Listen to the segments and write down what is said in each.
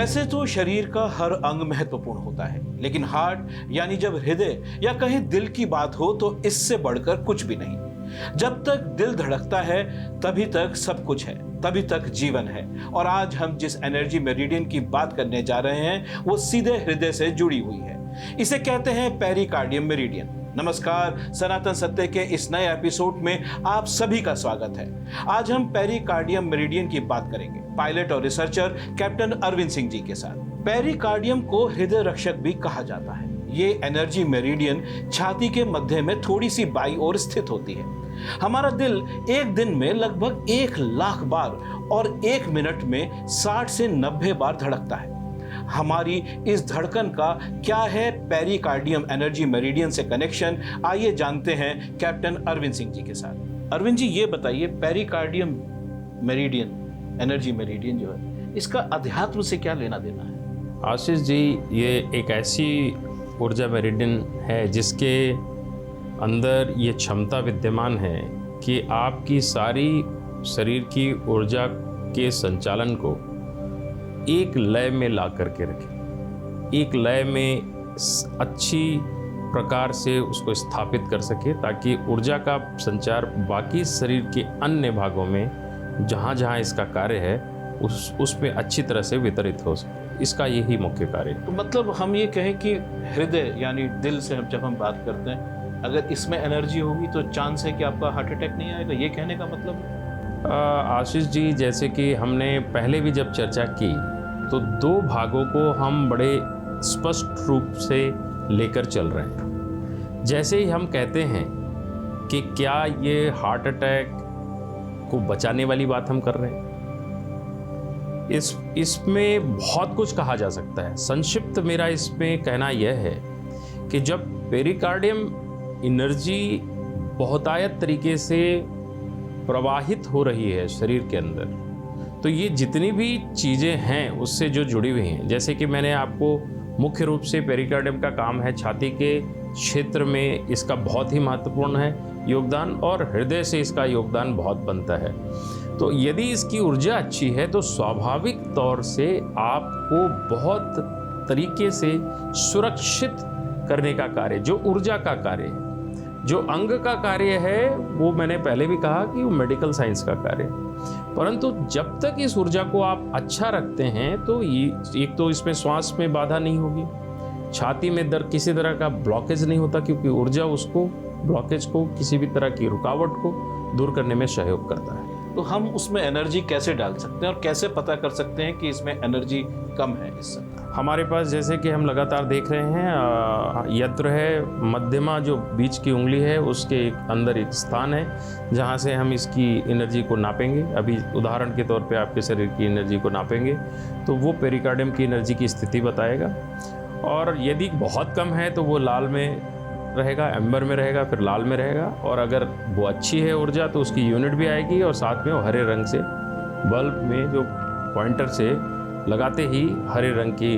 वैसे तो शरीर का हर अंग महत्वपूर्ण होता है, लेकिन हार्ट यानी जब हृदय या कहीं दिल की बात हो तो इससे बढ़कर कुछ भी नहीं। जब तक दिल धड़कता है तभी तक सब कुछ है, तभी तक जीवन है। और आज हम जिस एनर्जी मेरिडियन की बात करने जा रहे हैं वो सीधे हृदय से जुड़ी हुई है। इसे कहते हैं पेरिकार्डियम मेरिडियन। नमस्कार, सनातन सत्य के इस नए एपिसोड में आप सभी का स्वागत है। आज हम पेरिकार्डियम मेरिडियन की बात करेंगे पायलट और रिसर्चर कैप्टन अरविंद सिंह जी के साथ। पेरिकार्डियम को हृदय रक्षक भी कहा जाता है। ये एनर्जी मेरिडियन छाती के मध्य में थोड़ी सी बाईं ओर स्थित होती है। हमारा दिल एक दिन में लगभग 1,00,000 बार और 1 मिनट में 60 से 90 बार धड़कता है। हमारी इस धड़कन का क्या है पेरिकार्डियम एनर्जी मेरिडियन से कनेक्शन, आइए जानते हैं कैप्टन अरविंद सिंह जी के साथ। अरविंद जी, ये बताइए पेरिकार्डियम मेरिडियन एनर्जी मेरिडियन जो है, इसका अध्यात्म से क्या लेना देना है? आशीष जी, ये एक ऐसी ऊर्जा मेरिडियन है जिसके अंदर ये क्षमता विद्यमान है कि आपकी सारी शरीर की ऊर्जा के संचालन को एक लय में ला करके रखे, एक लय में अच्छी प्रकार से उसको स्थापित कर सके, ताकि ऊर्जा का संचार बाकी शरीर के अन्य भागों में जहाँ जहाँ इसका कार्य है उस पे अच्छी तरह से वितरित हो सके। इसका यही मुख्य कार्य है। तो मतलब हम ये कहें कि हृदय यानी दिल से जब हम बात करते हैं, अगर इसमें एनर्जी होगी तो चांस है कि आपका हार्ट अटैक नहीं आएगा, ये कहने का मतलब? आशीष जी, जैसे कि हमने पहले भी जब चर्चा की तो 2 भागों को हम बड़े स्पष्ट रूप से लेकर चल रहे हैं। जैसे ही हम कहते हैं कि क्या ये हार्ट अटैक को बचाने वाली बात हम कर रहे हैं, इसमें बहुत कुछ कहा जा सकता है। संक्षिप्त मेरा इसमें कहना यह है कि जब पेरिकार्डियम एनर्जी बहुतायत तरीके से प्रवाहित हो रही है शरीर के अंदर, तो ये जितनी भी चीज़ें हैं उससे जो जुड़ी हुई हैं, जैसे कि मैंने आपको मुख्य रूप से पेरिकार्डियम का काम है छाती के क्षेत्र में, इसका बहुत ही महत्वपूर्ण है योगदान, और हृदय से इसका योगदान बहुत बनता है। तो यदि इसकी ऊर्जा अच्छी है तो स्वाभाविक तौर से आपको बहुत तरीके से सुरक्षित करने का कार्य, जो ऊर्जा का कार्य है, जो अंग का कार्य है, वो मैंने पहले भी कहा कि वो मेडिकल साइंस का कार्य है। परंतु जब तक इस ऊर्जा को आप अच्छा रखते हैं तो एक तो इसमें श्वास में बाधा नहीं होगी, छाती में दर्द किसी तरह का ब्लॉकेज नहीं होता, क्योंकि ऊर्जा उसको ब्लॉकेज को, किसी भी तरह की रुकावट को दूर करने में सहयोग करता है। तो हम उसमें एनर्जी कैसे डाल सकते हैं और कैसे पता कर सकते हैं कि इसमें एनर्जी कम है? इस समय हमारे पास, जैसे कि हम लगातार देख रहे हैं, यंत्र है, मध्यमा जो बीच की उंगली है उसके अंदर एक स्थान है जहाँ से हम इसकी एनर्जी को नापेंगे। अभी उदाहरण के तौर पे आपके शरीर की एनर्जी को नापेंगे तो वो पेरिकार्डियम की एनर्जी की स्थिति बताएगा, और यदि बहुत कम है तो वो लाल में रहेगा, एम्बर में रहेगा, फिर लाल में रहेगा, और अगर वो अच्छी है ऊर्जा तो उसकी यूनिट भी आएगी, और साथ में वो हरे रंग से बल्ब में जो पॉइंटर से लगाते ही हरे रंग की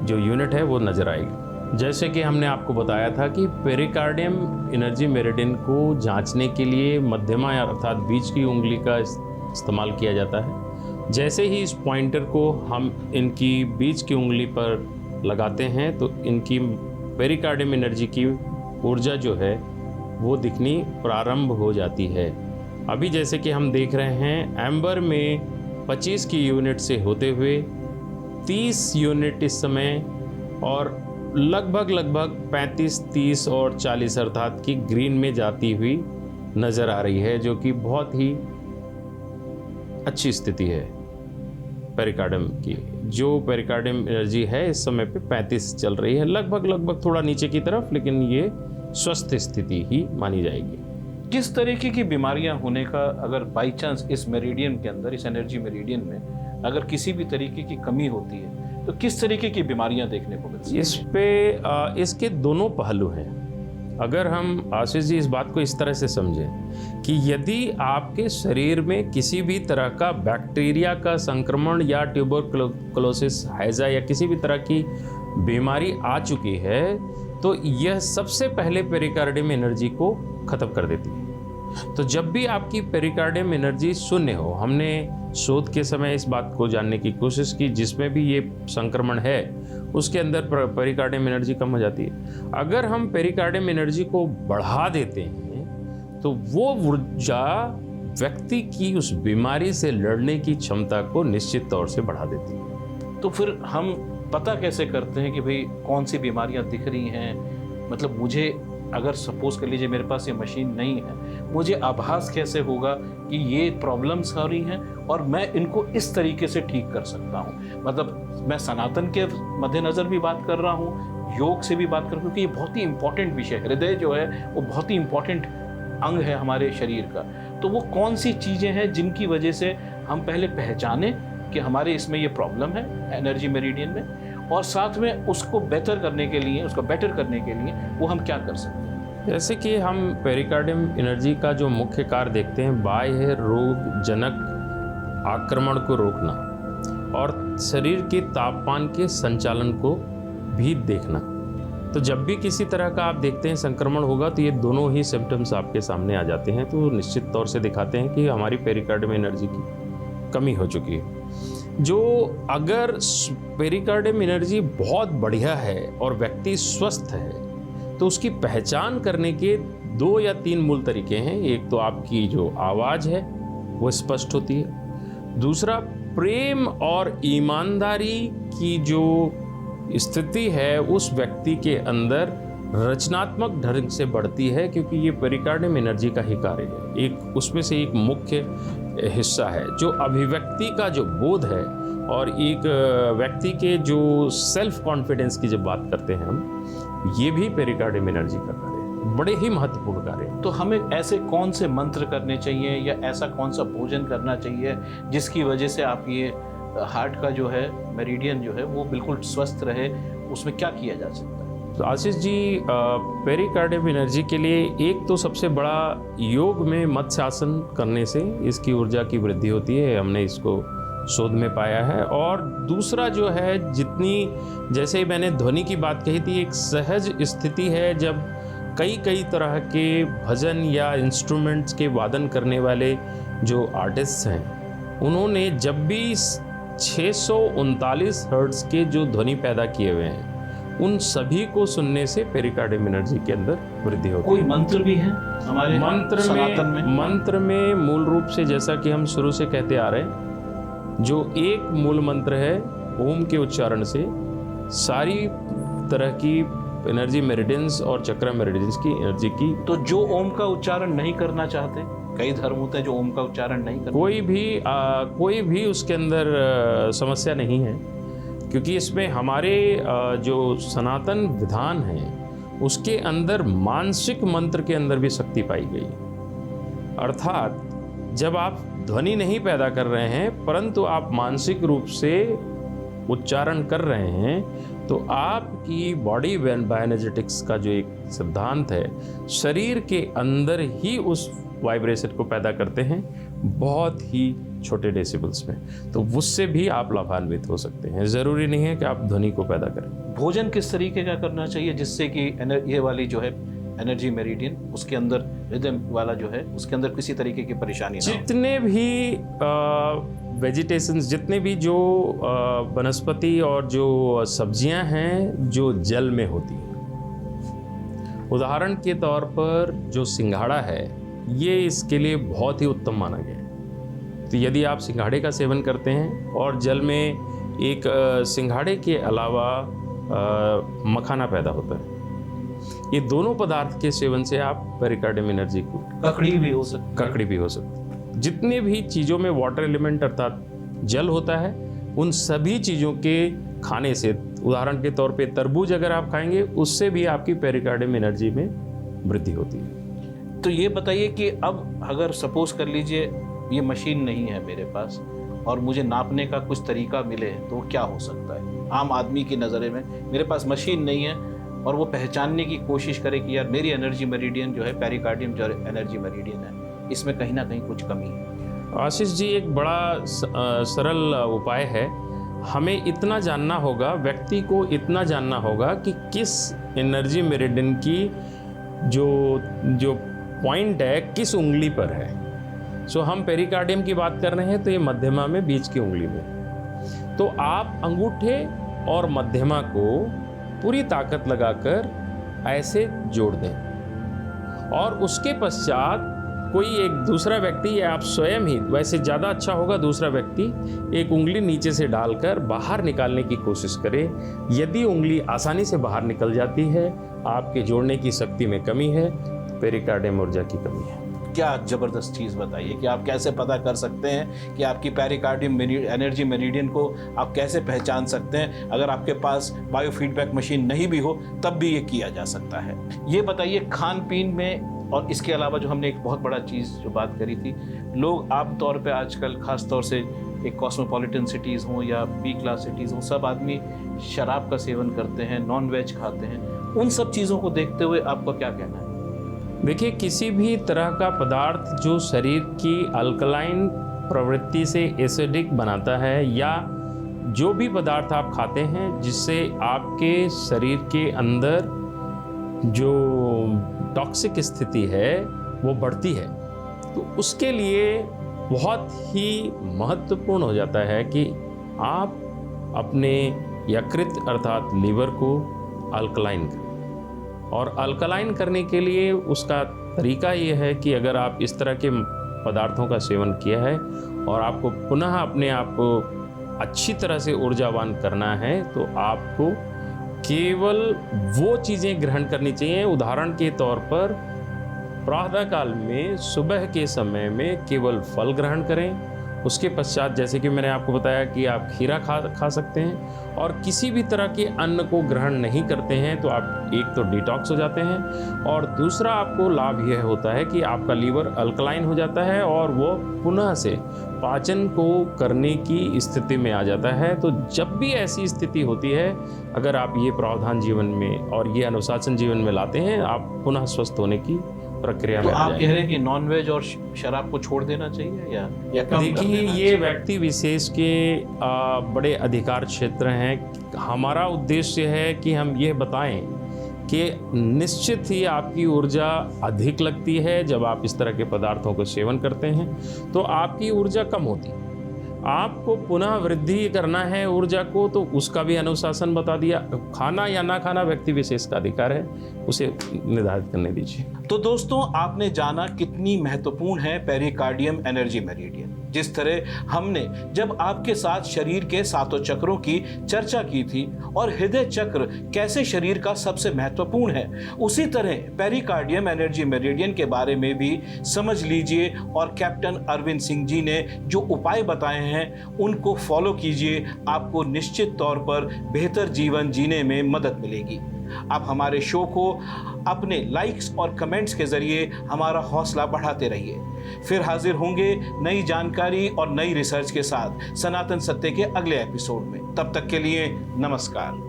जो यूनिट है वो नज़र आएगी। जैसे कि हमने आपको बताया था कि पेरिकार्डियम एनर्जी मेरिडियन को जांचने के लिए मध्यमा या अर्थात बीच की उंगली का इस्तेमाल किया जाता है। जैसे ही इस पॉइंटर को हम इनकी बीच की उंगली पर लगाते हैं तो इनकी पेरिकार्डियम एनर्जी की ऊर्जा जो है वो दिखनी प्रारंभ हो जाती है। अभी जैसे कि हम देख रहे हैं, एम्बर में 25 की यूनिट से होते हुए 30 यूनिट इस समय, और लगभग 35, 30 और 40 अर्थात की ग्रीन में जाती हुई नज़र आ रही है, जो कि बहुत ही अच्छी स्थिति है पेरिकार्डियम की। जो पेरिकार्डियम एनर्जी है इस समय पे 35 चल रही है, लगभग थोड़ा नीचे की तरफ, लेकिन ये स्वस्थ स्थिति ही मानी जाएगी। किस तरीके की बीमारियां होने का, अगर बाई चांस इस मेरिडियन के अंदर, इस एनर्जी मेरिडियन में अगर किसी भी तरीके की कमी होती है तो किस तरीके की बीमारियां देखने को मिलती हैं? इस पे इसके दोनों पहलू हैं। अगर हम आशीष जी इस बात को इस तरह से समझें कि यदि आपके शरीर में किसी भी तरह का बैक्टीरिया का संक्रमण या ट्यूबरकुलोसिस, हैजा या किसी भी तरह की बीमारी आ चुकी है, तो यह सबसे पहले पेरिकार्डियम एनर्जी को ख़त्म कर देती है। तो जब भी आपकी पेरिकार्डियम एनर्जी शून्य हो, हमने शोध के समय इस बात को जानने की कोशिश की, जिसमें भी ये संक्रमण है उसके अंदर पेरिकार्डियम एनर्जी कम हो जाती है। अगर हम पेरिकार्डियम एनर्जी को बढ़ा देते हैं तो वो ऊर्जा व्यक्ति की उस बीमारी से लड़ने की क्षमता को निश्चित तौर से बढ़ा देती है। तो फिर हम पता कैसे करते हैं कि भाई कौन सी बीमारियां दिख रही हैं? मतलब मुझे अगर सपोज कर लीजिए मेरे पास ये मशीन नहीं है, मुझे आभास कैसे होगा कि ये प्रॉब्लम्स हो रही हैं और मैं इनको इस तरीके से ठीक कर सकता हूँ? मतलब मैं सनातन के मद्देनज़र भी बात कर रहा हूँ, योग से भी बात कर रहा हूँ, क्योंकि ये बहुत ही इंपॉर्टेंट विषय, हृदय जो है वो बहुत ही इंपॉर्टेंट अंग है हमारे शरीर का। तो वो कौन सी चीज़ें हैं जिनकी वजह से हम पहले पहचानें कि हमारे इसमें ये प्रॉब्लम है एनर्जी मेरिडियन में, और साथ में उसको बेहतर करने के लिए, उसको बेटर करने के लिए वो हम क्या कर सकते हैं? जैसे कि हम पेरिकार्डियम एनर्जी का जो मुख्य कार्य देखते हैं, बाह्य रोग जनक आक्रमण को रोकना और शरीर के तापमान के संचालन को भी देखना। तो जब भी किसी तरह का आप देखते हैं संक्रमण होगा तो ये दोनों ही सिम्टम्स आपके सामने आ जाते हैं, तो निश्चित तौर से दिखाते हैं कि हमारी पेरिकार्डियम एनर्जी की कमी हो चुकी है। जो अगर पेरिकार्डियम एनर्जी बहुत बढ़िया है और व्यक्ति स्वस्थ है तो उसकी पहचान करने के 2 या 3 मूल तरीके हैं। एक तो आपकी जो आवाज़ है वो स्पष्ट होती है, दूसरा प्रेम और ईमानदारी की जो स्थिति है उस व्यक्ति के अंदर रचनात्मक ढंग से बढ़ती है, क्योंकि ये पेरिकार्डियम एनर्जी का ही कार्य है। एक उसमें से एक मुख्य हिस्सा है जो अभिव्यक्ति का जो बोध है, और एक व्यक्ति के जो सेल्फ कॉन्फिडेंस की जब बात करते हैं हम, ये भी पेरिकार्डियम एनर्जी का कार्य है, बड़े ही महत्वपूर्ण कार्य है। तो हमें ऐसे कौन से मंत्र करने चाहिए या ऐसा कौन सा भोजन करना चाहिए जिसकी वजह से आप ये हार्ट का जो है मेरिडियन जो है वो बिल्कुल स्वस्थ रहे? उसमें क्या किया जा सकता है? तो आशीष जी, पेरिकार्डियम एनर्जी के लिए एक तो सबसे बड़ा योग में मत्स्य आसन करने से इसकी ऊर्जा की वृद्धि होती है, हमने इसको शोध में पाया है। और दूसरा जो है, जितनी जैसे मैंने ध्वनि की बात कही थी, एक सहज स्थिति है जब कई तरह के भजन या इंस्ट्रूमेंट्स के वादन करने वाले जो आर्टिस्ट हैं, उन्होंने जब भी 639 हर्ट्ज के जो ध्वनि पैदा किए हुए हैं, उन सभी को सुनने से पेरिकार्डियम एनर्जी के अंदर वृद्धि होती है। कोई मंत्र भी है हमारे सनातन में? मंत्र में मूल रूप से जैसा कि हम शुरू से कहते आ रहे हैं, जो एक मूल मंत्र है, ओम के उच्चारण से सारी तरह की एनर्जी मेरिडियंस और चक्र मेरिडियंस की एनर्जी की। तो जो ओम का उच्चारण नहीं करना चाहते, कई धर्म होते हैं जो ओम का उच्चारण नहीं करते, कोई भी उसके अंदर समस्या नहीं है, क्योंकि इसमें हमारे जो सनातन विधान है उसके अंदर मानसिक मंत्र के अंदर भी शक्ति पाई गई। अर्थात जब आप ध्वनि नहीं पैदा कर रहे हैं परंतु आप मानसिक रूप से उच्चारण कर रहे हैं, तो आपकी बॉडी बायोएनर्जेटिक्स का जो एक सिद्धांत है, शरीर के अंदर ही उस वाइब्रेशन को पैदा करते हैं बहुत ही छोटे डेसिबल्स में, तो उससे भी आप लाभान्वित हो सकते हैं। ज़रूरी नहीं है कि आप ध्वनि को पैदा करें। भोजन किस तरीके का करना चाहिए जिससे कि ये वाली जो है एनर्जी मेरिडियन, उसके अंदर रिदम वाला जो है, उसके अंदर किसी तरीके की परेशानी ना हो? जितने भी वेजिटेशंस, जितने भी जो वनस्पति और जो सब्जियां हैं जो जल में होती हैं, उदाहरण के तौर पर जो सिंघाड़ा है, ये इसके लिए बहुत ही उत्तम माना गया है। तो यदि आप सिंघाड़े का सेवन करते हैं और जल में एक सिंघाड़े के अलावा मखाना पैदा होता है, ये दोनों पदार्थ के सेवन से आप पेरिकार्डियम एनर्जी को, ककड़ी भी हो सकती है। जितने भी चीज़ों में वाटर एलिमेंट अर्थात जल होता है, उन सभी चीज़ों के खाने से, उदाहरण के तौर पे तरबूज अगर आप खाएंगे, उससे भी आपकी पेरिकार्डियम एनर्जी में वृद्धि होती है। तो ये बताइए कि अब अगर सपोज कर लीजिए ये मशीन नहीं है मेरे पास और मुझे नापने का कुछ तरीका मिले, तो क्या हो सकता है आम आदमी की नज़र में? मेरे पास मशीन नहीं है और वो पहचानने की कोशिश करे कि यार मेरी एनर्जी मेरिडियन जो है, पेरिकार्डियम जो एनर्जी मेरिडियन है, इसमें कहीं ना कहीं कुछ कमी है। आशीष जी, एक बड़ा सरल उपाय है। हमें इतना जानना होगा, व्यक्ति को इतना जानना होगा कि किस एनर्जी मेरिडियन की जो पॉइंट है किस उंगली पर है। सो हम पेरिकार्डियम की बात कर रहे हैं तो ये मध्यमा में, बीच की उंगली में। तो आप अंगूठे और मध्यमा को पूरी ताकत लगाकर ऐसे जोड़ दें और उसके पश्चात कोई एक दूसरा व्यक्ति या आप स्वयं ही, वैसे ज़्यादा अच्छा होगा दूसरा व्यक्ति, एक उंगली नीचे से डालकर बाहर निकालने की कोशिश करे। यदि उंगली आसानी से बाहर निकल जाती है, आपके जोड़ने की शक्ति में कमी है, पेरिकार्डियम ऊर्जा की कमी है। क्या जबरदस्त चीज़ बताइए कि आप कैसे पता कर सकते हैं कि आपकी पेरिकार्डियम एनर्जी मेरिडियन को आप कैसे पहचान सकते हैं। अगर आपके पास बायो फीडबैक मशीन नहीं भी हो तब भी ये किया जा सकता है। ये बताइए खान पीन में, और इसके अलावा जो हमने एक बहुत बड़ा चीज़ जो बात करी थी, लोग आमतौर पे आजकल खास तौर से एक कॉस्मोपॉलिटन सिटीज़ हों या बी क्लास सिटीज़ हों, सब आदमी शराब का सेवन करते हैं, नॉन वेज खाते हैं। उन सब चीज़ों को देखते हुए आपका क्या कहना है? देखिए, किसी भी तरह का पदार्थ जो शरीर की अल्कलाइन प्रवृत्ति से एसिडिक बनाता है, या जो भी पदार्थ आप खाते हैं जिससे आपके शरीर के अंदर जो टॉक्सिक स्थिति है वो बढ़ती है, तो उसके लिए बहुत ही महत्वपूर्ण हो जाता है कि आप अपने यकृत अर्थात लीवर को अल्कलाइन करें। और अल्कलाइन करने के लिए उसका तरीका ये है कि अगर आप इस तरह के पदार्थों का सेवन किया है और आपको पुनः अपने आप को अच्छी तरह से ऊर्जावान करना है, तो आपको केवल वो चीज़ें ग्रहण करनी चाहिए। उदाहरण के तौर पर प्रातः काल में, सुबह के समय में केवल फल ग्रहण करें। उसके पश्चात जैसे कि मैंने आपको बताया कि आप खीरा खा सकते हैं, और किसी भी तरह के अन्न को ग्रहण नहीं करते हैं तो आप एक तो डिटॉक्स हो जाते हैं, और दूसरा आपको लाभ यह होता है कि आपका लीवर अल्कलाइन हो जाता है और वो पुनः से पाचन को करने की स्थिति में आ जाता है। तो जब भी ऐसी स्थिति होती है, अगर आप ये प्रावधान जीवन में और ये अनुशासन जीवन में लाते हैं, आप पुनः स्वस्थ होने की प्रक्रिया में तो आ आप जाएंगे। कह रहे हैं कि नॉनवेज और शराब को छोड़ देना चाहिए या कम कर देखिए, देना ये चाहिए? व्यक्ति विशेष के बड़े अधिकार क्षेत्र हैं। हमारा उद्देश्य है कि हम ये बताएं कि निश्चित ही आपकी ऊर्जा अधिक लगती है जब आप इस तरह के पदार्थों को सेवन करते हैं, तो आपकी ऊर्जा कम होती है। आपको पुनः वृद्धि करना है ऊर्जा को, तो उसका भी अनुशासन बता दिया। खाना या ना खाना व्यक्ति विशेष का अधिकार है, उसे निर्धारित करने दीजिए। तो दोस्तों, आपने जाना कितनी महत्वपूर्ण है पेरिकार्डियम एनर्जी मेरिडियन। जिस तरह हमने जब आपके साथ शरीर के सातों चक्रों की चर्चा की थी और हृदय चक्र कैसे शरीर का सबसे महत्वपूर्ण है, उसी तरह पेरिकार्डियम एनर्जी मेरिडियन के बारे में भी समझ लीजिए। और कैप्टन अरविंद सिंह जी ने जो उपाय बताए हैं उनको फॉलो कीजिए, आपको निश्चित तौर पर बेहतर जीवन जीने में मदद मिलेगी। आप हमारे शो को अपने लाइक्स और कमेंट्स के जरिए हमारा हौसला बढ़ाते रहिए। फिर हाजिर होंगे नई जानकारी और नई रिसर्च के साथ सनातन सत्य के अगले एपिसोड में। तब तक के लिए नमस्कार।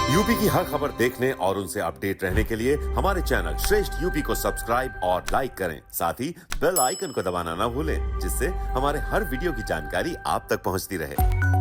यूपी की हर खबर देखने और उनसे अपडेट रहने के लिए हमारे चैनल श्रेष्ठ यूपी को सब्सक्राइब और लाइक करें। साथ ही बेल आइकन को दबाना ना भूलें, जिससे हमारे हर वीडियो की जानकारी आप तक पहुंचती रहे।